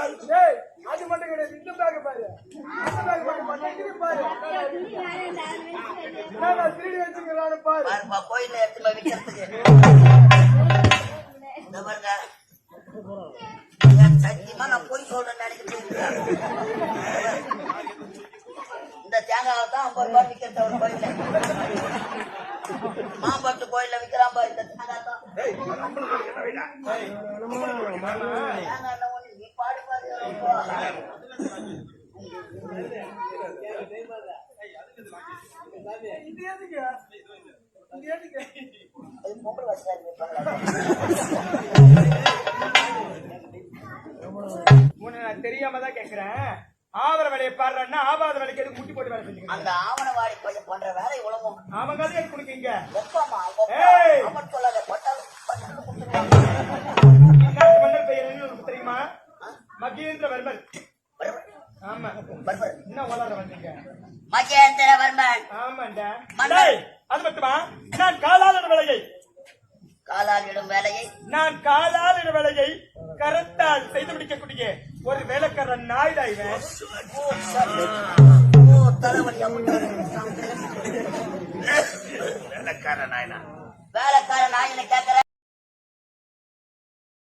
அது மட்டும் கிடையாது. இந்த பேக் பாரு, இந்த பேக் பாரு, மண்ணி பாரு. நான் திருடி வச்சுக்கிறானு பாரு. பாருப்பா கோயில எடுத்து போய் விக்கிறதுக்கு. இந்த பாருங்க. சத்தியமா நான் போய் சொல்றேன்னு நினைக்கிறேன். இந்த தேங்காய் தான் 50 ரூபாய் விக்கிறது ஒரு கோயில. மாம்பட்டு கோயில விக்கிறான் பாரு இந்த தேங்காய் தான். நீ பாடு பாரு. பொம்பளை வசதி நான் தெரியாம தான் கேக்குறேன். ஆவர வேலையை பாடுறா ஆபாத வேலைக்கு எதுக்கு முட்டி போட்டு வேலை செஞ்சு அந்த ஆவணவாடி கொஞ்சம் பண்ற வேலை உலகம் அவங்க அதே கொடுக்கீங்க. தெரியுமா மகேந்திரவர்மன். ஆமா என்ன வளர வந்தீங்க மகேந்திரவர்மன். ஆமாண்டா அது மட்டுமா நான் காலாளிட வேலையை நான் காலாளிட வேலையை கரத்தால் செய்து முடிக்கக்கூடிய ஒரு வேலைக்கார நாயுடா இவன். வேலைக்கார நாயனை கேட்கிற